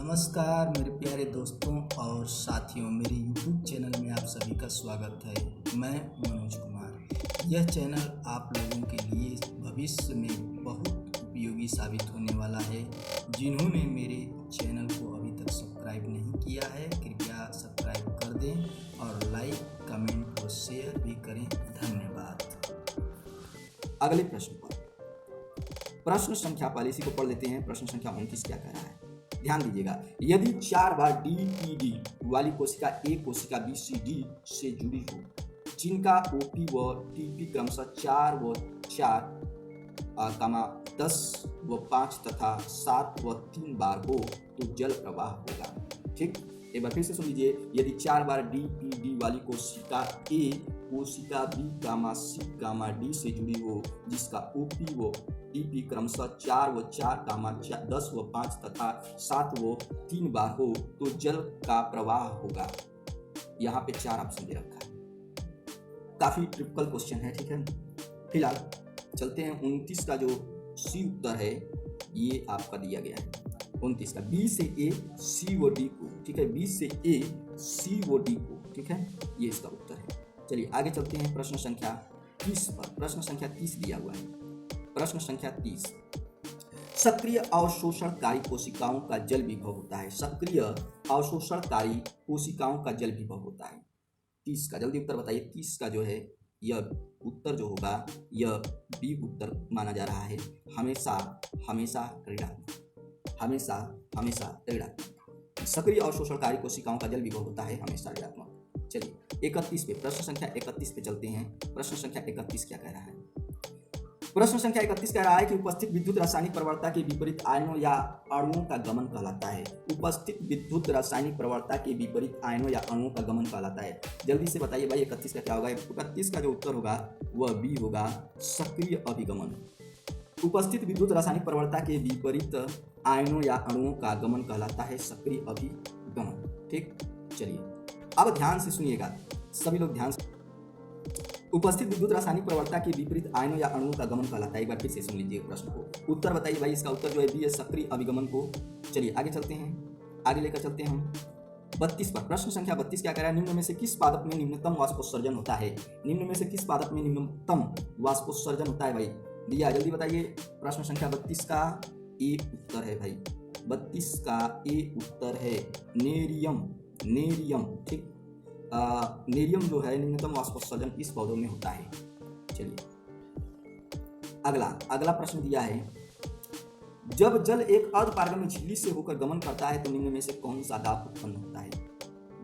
नमस्कार मेरे प्यारे दोस्तों और साथियों, मेरे YouTube चैनल में आप सभी का स्वागत है। मैं मनोज कुमार। यह चैनल आप लोगों के लिए भविष्य में बहुत उपयोगी साबित होने वाला है। जिन्होंने मेरे चैनल को अभी तक सब्सक्राइब नहीं किया है, कृपया सब्सक्राइब कर दें और लाइक, कमेंट और शेयर भी करें। धन्यवाद। अगले प्रश्न पर प्रश्न संख्या पॉलिसी को पढ़ लेते हैं। प्रश्न संख्या 29 क्या कह रहा है, ध्यान दीजिएगा। यदि 4 बार DPD वाली कोशिका A कोशिका BCD से जुड़ी हो, जिनका OP व TP क्रमशः 4 व 4, 10 व 5 तथा 7 व 3 बार हो तो जल प्रवाह होगा। ठीक, एक बार फिर से सुन लीजिए। यदि 4 बार DPD वाली कोशिका A कोशिका B, C, D से जुड़ी हो, जिसका OP व TP क्रमशः 4 व 4, 10 व 5 तथा 7 व 3 बार हो तो जल का प्रवाह होगा। यहाँ पे 4 ऑप्शन दे रखा है, काफी ट्रिपिकल क्वेश्चन है। ठीक है, फिलहाल चलते हैं 29 का जो सी उत्तर है, ये आपका दिया गया है। 29 का B से A, C व D को, ठीक है, B से A, C व D को, ठीक है, ये इसका उत्तर है। चलिए आगे चलते हैं प्रश्न संख्या 30 पर। प्रश्न संख्या 30 दिया हुआ है। प्रश्न संख्या 30, सक्रिय अवशोषणकारी कोशिकाओं का जल विभव होता है। सक्रिय अवशोषणकारी कोशिकाओं का जल विभव होता है। 30 का जल्दी उत्तर बताइए। 30 का जो है यह उत्तर जो होगा यह बी उत्तर माना जा रहा है। हमेशा हमेशा ऋणात्मक, हमेशा हमेशा ऋणात्मक। सक्रिय अवशोषणकारी कोशिकाओं का जल विभव होता है हमेशा ऋणात्मक। चलिए 31 पे, प्रश्न संख्या 31 पे चलते हैं। प्रश्न संख्या 31 क्या कह रहा है? प्रश्न संख्या 31 कह रहा है कि उपस्थित विद्युत रासायनिक प्रवणता के विपरीत आयनों या अणुओं का गमन कहलाता है। उपस्थित विद्युत रासायनिक प्रवणता के विपरीत आयनों या अणुओं का गमन कहलाता है। जल्दी से बताइए भाई 31 का क्या होगा? 31 का जो उत्तर होगा वह बी होगा, सक्रिय अभिगमन। उपस्थित विद्युत रासायनिक प्रवणता के विपरीत आयनों या अणुओं का गमन कहलाता है सक्रिय अभिगमन। ठीक, चलिए अब ध्यान से सुनिएगा सभी लोग, ध्यान से। उपस्थित विद्युत रासायनिक प्रवणता के विपरीत आयनों या अणुओं का गमन कहलाता है। एक बार फिर से सुन लीजिए प्रश्न को। उत्तर बताइए भाई, इसका उत्तर जो है बी है, सक्रिय अभिगमन को। चलिए आगे चलते हैं, आगे लेकर चलते हैं हम 32 पर। प्रश्न संख्या 32 क्या कह रहा है? निम्न में से किस पादप में निम्नतम वाष्पोत्सर्जन होता है? निम्न में से किस पादप में निम्नतम वाष्पोत्सर्जन होता है भाई? दिया, जल्दी बताइए। प्रश्न संख्या 32 का ए उत्तर है भाई, 32 का ए उत्तर है नेरियम। नेरियम, ठीक, नेरियम जो है निम्नतम वाष्पोत्सर्जन इस पौधों में होता है। चलिए अगला प्रश्न दिया है, जब जल एक अर्धपारगम्य झिल्ली से होकर गमन करता है तो निम्न में से कौन सा दाब उत्पन्न होता है?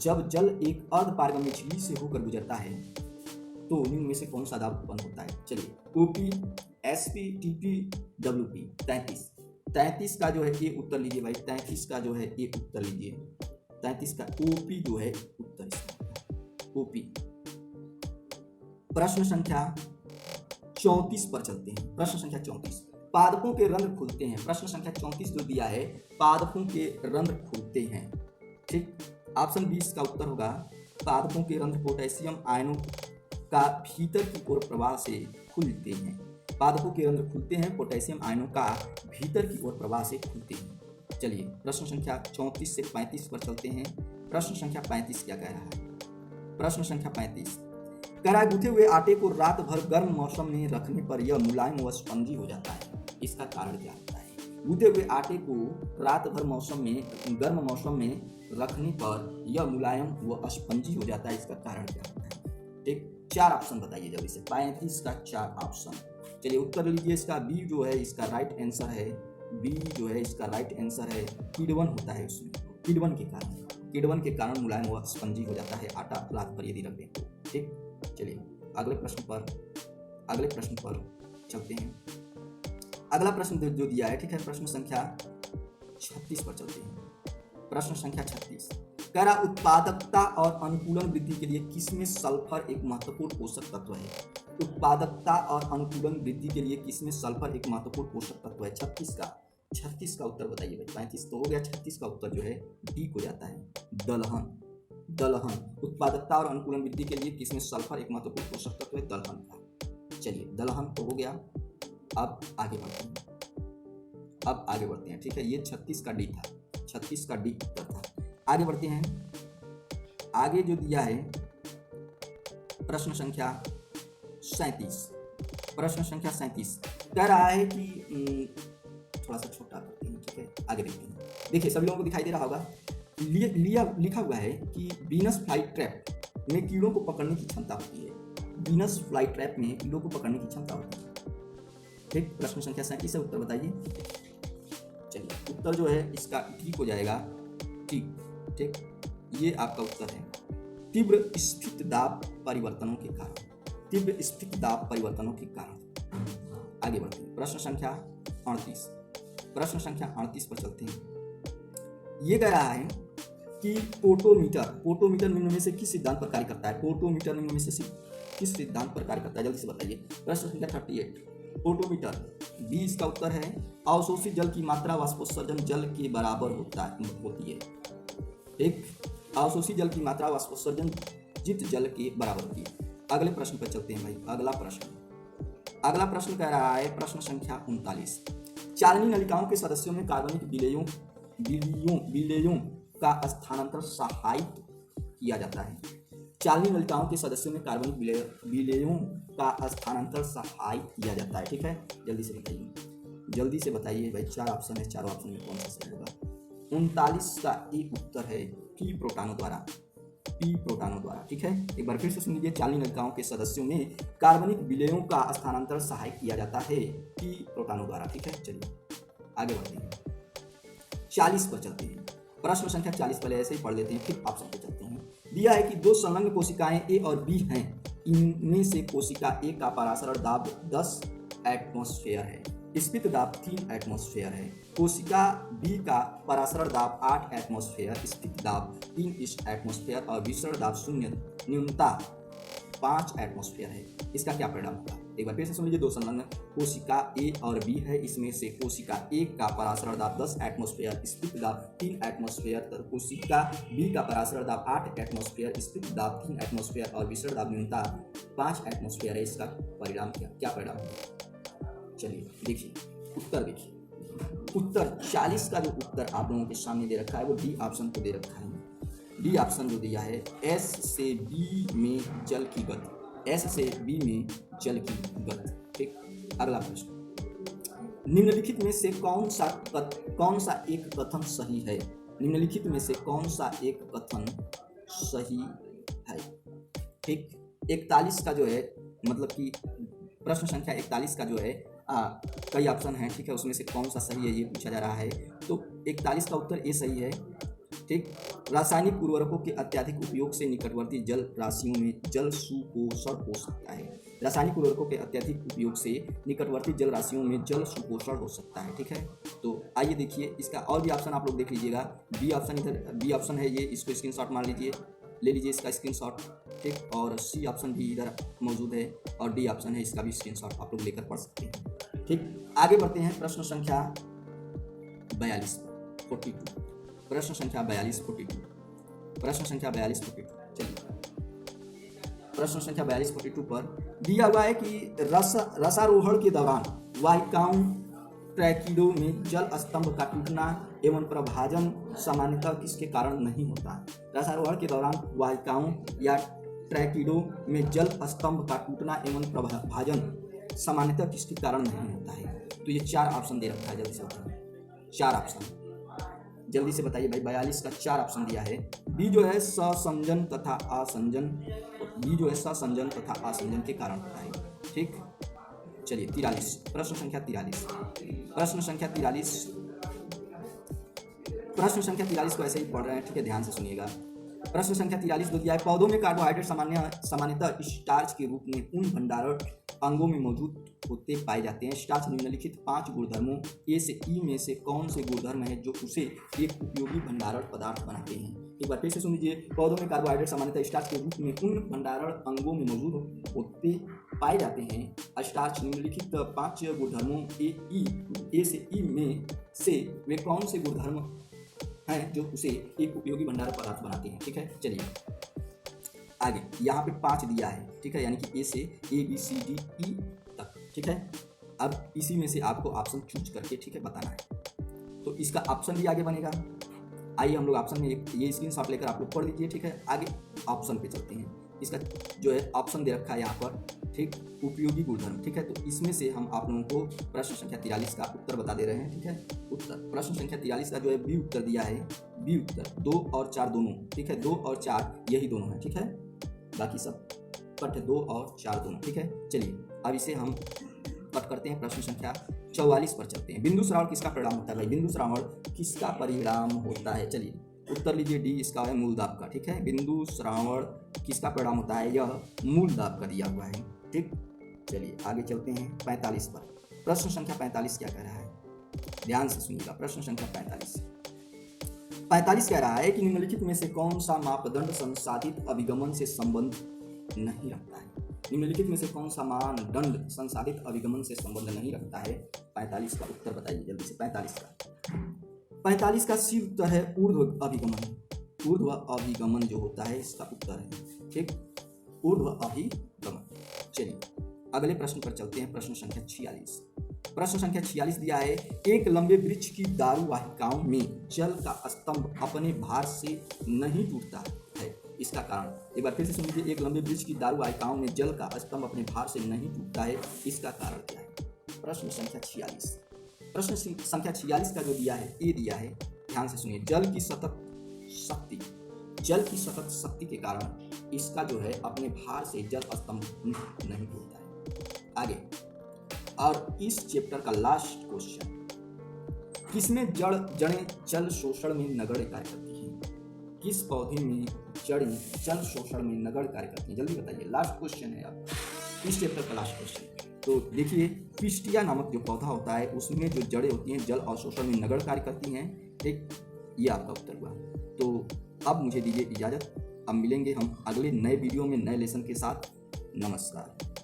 जब जल एक अर्धपारगम्य झिल्ली से होकर गुजरता है तो निम्न में से कौन सा दाब उत्पन्न होता है? चलिए OP, SP, TP, WP। 33 का जो है ये उत्तर लीजिए भाई। 33 का जो है ये उत्तर लीजिए। 33 का OP जो है उत्तर इसका OP। प्रश्न संख्या 34 पर चलते हैं। प्रश्न संख्या 34, पादपों के रंध्र खुलते हैं। प्रश्न संख्या 34 जो दिया है, पादपों के रंध्र खुलते हैं। ठीक, ऑप्शन 20 का उत्तर होगा, पादपों के रंध्र पोटेशियम आयनों का भीतर की ओर प्रवाह से खुलते हैं। पादपों के रंध्र खुलते हैं, पोटेशियम आयनों का भीतर की ओर प्रवाह से खुलते हैं। चलिए प्रश्न संख्या 34 से 35 पर चलते हैं। प्रश्न संख्या 35 क्या कह रहा है? प्रश्न संख्या 35 कह रहा है, गूथे हुए आटे को रात भर गर्म मौसम में रखने पर यह मुलायम व स्पंजी हो जाता है। इसका कारण क्या होता है? गूथे हुए आटे को रात भर गर्म मौसम में रखने पर यह मुलायम व स्पंजी हो जाता है। इसका कारण क्या होता है? ठीक, 4 ऑप्शन बताइए जल्दी से। 35 का 4 ऑप्शन। चलिए उत्तर लीजिए। इसका बी जो है इसका राइट आंसर है। बी जो है इसका राइट आंसर है। किडवन होता है उसमें, किडवन के कारण मुलायम व स्पंजी हो जाता है आटा रात भर यदि रख दें तो। ठीक, चलिए अगले प्रश्न पर चलते हैं। अगला प्रश्न जो दिया है, ठीक है, प्रश्न संख्या 36 पर चलते हैं। प्रश्न संख्या 36 कह रहा, उत्पादकता और अनुकूलन वृद्धि के लिए किसमें सल्फर एक महत्वपूर्ण पोषक तत्व है? उत्पादकता और अनुकूलन वृद्धि के लिए किसमें सल्फर एक महत्वपूर्ण पोषक तत्व है? 36 का उत्तर बताइए भाई। 35 तो हो गया, 36 का उत्तर जो है डी को जाता है, दलहन। उत्पादकता और अनुकूलन वृद्धि के लिए किसमें सल्फर एक महत्वपूर्ण पोषक तत्व है? दलहन का। चलिए दलहन तो हो गया। अब आगे बढ़ते हैं। ठीक है, ये 36 का डी था। 36 का डी उत्तर था। आगे बढ़ते हैं। आगे जो दिया है प्रश्न संख्या 37, प्रश्न संख्या 37 कह रहा है कि थोड़ा सा छोटा करते हैं, ठीक है, आगे देखते हैं। देखिए सभी लोगों को दिखाई दे रहा होगा, लिखा हुआ है कि वीनस फ्लाई ट्रैप में कीड़ों को पकड़ने की क्षमता होती है। वीनस फ्लाई ट्रैप में कीड़ों को पकड़ने की क्षमता होती है। ठीक, प्रश्न संख्या 37 है, उत्तर बताइए। चलिए उत्तर जो है इसका ठीक हो जाएगा, ठीक, ये आपका उत्तर है। तीव्र स्फीत दाब परिवर्तनों के कारण, तीव्र स्फीत दाब परिवर्तनों के कारण। आगे बढ़ते हैं। प्रश्न संख्या 38, प्रश्न संख्या 38 पर चलते हैं। ये कह रहा है कि पोटोमीटर निम्न में से किस सिद्धांत पर कार्य करता है? पोटोमीटर निम्न में से किस सिद्धांत पर कार्य करता है? जल्दी से बताइए। प्रश्न संख्या 38, पोटोमीटर, बी इसका उत्तर है। अवशोषित जल की मात्रा वाष्पोत्सर्जन जल के बराबर होती है। एक अवशोषित जल की मात्रा वाष्पोत्सर्जन जित जल के बराबर होती है। अगले प्रश्न पर चलते हैं भाई। अगला प्रश्न कह रहा है, प्रश्न संख्या 39, चालनी नलिकाओं के सदस्यों में कार्बनिक विलेयों का स्थानांतरण सहायित किया जाता है। चालनी नलिकाओं के सदस्यों में कार्बनिक विलेयों का स्थानांतरण सहायित किया जाता है। ठीक है, जल्दी से बताइए भाई। 4 ऑप्शन है, चारों ऑप्शन में कौन सा सही होगा? 39 का एक उत्तर है पी प्रोटॉनों द्वारा, पी प्रोटॉनों द्वारा। ठीक है, एक बार फिर से सुन लीजिए। चालनी नलिकाओं के सदस्यों में कार्बनिक विलेयों का स्थानांतरण सहायक किया जाता है पी प्रोटॉनों द्वारा। ठीक है, चलिए आगे बढ़ते हैं। 40 पर चलते हैं। प्रश्न संख्या 40 पहले ऐसे ही पढ़ लेते हैं, फिर ऑप्शन पे चलते हैं। दिया है कि 2 संलग्न कोशिकाएं ए और बी हैं। इनमें से कोशिका ए का परासरण दाब 10 एटमॉस्फेयर है, स्फीत दाब 3 एटमॉस्फेयर है। कोशिका बी का परासरण दाब 8 एटमॉस्फेयर, स्फीत दाब 3 एटमॉस्फेयर और विसरण दाब 0 न्यूनता 5 एटमॉस्फेयर है। इसका क्या परिणाम होगा? एक बार फिर से सुन लीजिए। 2 संलग्न कोशिका ए और बी है। इसमें से कोशिका ए का परासरण दाब 10 एटमॉस्फेयर, स्फीत दाब 3 एटमॉस्फेयर, कोशिका बी का परासरण दाब 8 एटमॉस्फेयर, स्फीत दाब 3 एटमॉस्फेयर और विसरण दाब न्यूनता 5 एटमॉस्फेयर है। इसका परिणाम क्या परिणाम होगा? चलिए देखिए, उत्तर देखिए। उत्तर 40 का जो उत्तर आप लोगों के सामने दे रखा है वो डी ऑप्शन को दे रखा है। डी ऑप्शन जो दिया है, एस से बी में जल की गति, एस से बी में जल की गति। ठीक, अगला प्रश्न, निम्नलिखित में से कौन सा एक कथन सही है? निम्नलिखित में से कौन सा एक कथन सही है? ठीक, 41 का जो है, मतलब कि प्रश्न संख्या 41 का जो है कई ऑप्शन हैं। ठीक है, उसमें से कौन सा सही है ये पूछा जा रहा है। तो 41 का उत्तर ए सही है। ठीक, रासायनिक उर्वरकों के अत्यधिक उपयोग से निकटवर्ती जल राशियों में जल सुपोषण हो सकता है। रासायनिक उर्वरकों के अत्यधिक उपयोग से निकटवर्ती जल राशियों में जल सुपोषण हो सकता है। ठीक है, तो आइए देखिए इसका और भी ऑप्शन आप लोग देख लीजिएगा। बी ऑप्शन, इधर बी ऑप्शन है ये, इसको स्क्रीनशॉट मार लीजिए, ले लीजिए इसका स्क्रीनशॉट। ठीक, और सी ऑप्शन भी इधर मौजूद है और डी ऑप्शन है, इसका भी स्क्रीनशॉट आप लोग लेकर पढ़ सकते हैं। ठीक, आगे बढ़ते हैं। प्रश्न संख्या 42 42, प्रश्न संख्या 42 42, प्रश्न संख्या 42 42। चलिए, प्रश्न संख्या 42 42 पर दिया हुआ है कि रसारोहण के दौरान वाहिकाओं ट्रैकिडो में जल स्तंभ का टूटना एवं प्रभाजन सामान्यतः किसके कारण नहीं होता? रसारोहण के दौरान वाहिकाओं या ट्रैकिडो में जल स्तंभ का टूटना एवं प्रभाजन सामान्यतः किसके कारण नहीं होता है? तो ये 4 ऑप्शन दे रखा है, जल्दी से बताइए। 4 ऑप्शन जल्दी से बताइए भाई। 42 का 4 ऑप्शन दिया है। बी जो है ससंजन तथा असंजन, बी जो है ससंजन तथा असंजन के कारण होता है। ठीक, चलिए 43, प्रश्न संख्या 43, प्रश्न संख्या 43, प्रश्न संख्या 43 को ऐसे ही पढ़ रहे हैं। ठीक है, ध्यान से सुनिएगा। प्रश्न संख्या 43 जो दिया है, पौधों में कार्बोहाइड्रेट सामान्यतः स्टार्च के रूप में उन भंडारण अंगों में मौजूद होते पाए जाते हैं। स्टार्च निम्नलिखित 5 गुणधर्मों ए से ई में से कौन से गुणधर्म है जो उसे एक उपयोगी भंडारण पदार्थ बनाते हैं? एक बार फिर से सुन लीजिए। पौधों में कार्बोहाइड्रेट सामान्यतः स्टार्च के रूप में उन भंडारण अंगों में मौजूद होते पाए जाते हैं। स्टार्च निम्नलिखित 5 गुणधर्मों ए से ई में से वे कौन से गुणधर्म हैं जो उसे एक उपयोगी भंडारण पदार्थ बनाते हैं? ठीक है, चलिए आगे। यहाँ पे 5 दिया है। ठीक है, यानी कि ए से A B C D E तक। ठीक है, अब इसी में से आपको ऑप्शन चूज करके, ठीक है, बताना है। तो इसका ऑप्शन भी आगे बनेगा। आइए हम लोग ऑप्शन में ये स्क्रीनशॉट लेकर आप लोग पढ़ लीजिए, ठीक है। आगे ऑप्शन पे चलते हैं। इसका जो है ऑप्शन दे रखा है यहाँ पर, ठीक, उपयोगी गुणधर्म, ठीक है। तो इसमें से हम आप लोगों को प्रश्न संख्या 43 का उत्तर बता दे रहे हैं, ठीक है। उत्तर प्रश्न संख्या 43 का जो है बी उत्तर दिया है। बी उत्तर 2 और 4 दोनों, ठीक है। 2 और 4 यही दोनों है, ठीक है। बाकी सब कट है, 2 और 4 दोनों, ठीक है। चलिए अब इसे हम कट करते हैं। प्रश्न संख्या 44 पर चलते हैं। बिंदु श्रावण किसका परिणाम होता है भाई? बिंदु श्रावण किसका परिणाम होता है? चलिए उत्तर लीजिए, डी इसका है मूल दाब का, ठीक है। बिंदु श्रावण किसका परिणाम होता है? यह मूल दाब का दिया हुआ है, ठीक। चलिए आगे चलते हैं 45 पर। प्रश्न संख्या 45 क्या कह रहा है? ध्यान से सुनिएगा। प्रश्न संख्या 45 कह रहा है कि निम्नलिखित में से कौन सा मापदंड संसाधित अभिगमन से संबंध नहीं रखता है? निम्नलिखित में से कौन सा मानदंड संसाधित अभिगमन से संबंध नहीं रखता है? 45 का उत्तर बताइए जल्दी से। 45 का सी उत्तर है ऊर्ध्व अभिगमन। ऊर्ध्व अभिगमन जो होता है इसका उत्तर है, ठीक, ऊर्ध्व अभिगमन। चलिए अगले प्रश्न पर चलते हैं। प्रश्न संख्या 46। प्रश्न संख्या 46 दिया है, एक लंबे वृक्ष की दारू वाहिकाओं में जल का स्तंभ अपने भार से नहीं टूटता है, इसका कारण? एक बार फिर से सुन लीजिए। एक लंबे वृक्ष की दारू वाहिकाओं में जल का स्तंभ अपने भार से नहीं टूटता है, इसका कारण क्या है? प्रश्न संख्या 46। प्रश्न संख्या 46 का जो दिया है, ए दिया है, ध्यान से सुनिए। जल की सतत शक्ति के कारण इसका जो है अपने भार से जल स्तंभ नहीं टूटता है। आगे, और इस चैप्टर का लास्ट क्वेश्चन, किसमें जड़ें जल शोषण में नगण्य कार्य करती हैं? किस पौधे में जड़ें जल शोषण में नगण्य कार्य करती हैं? जल्दी बताइए, लास्ट क्वेश्चन है अब इस चैप्टर का लास्ट क्वेश्चन। तो देखिए, पिस्टिया नामक जो पौधा होता है उसमें जो जड़ें होती हैं जल और शोषण में नगण्य कार्य करती हैं, ठीक, ये आपका उत्तर हुआ। तो अब मुझे दीजिए इजाजत, अब मिलेंगे हम अगले नए वीडियो में नए लेसन के साथ। नमस्कार।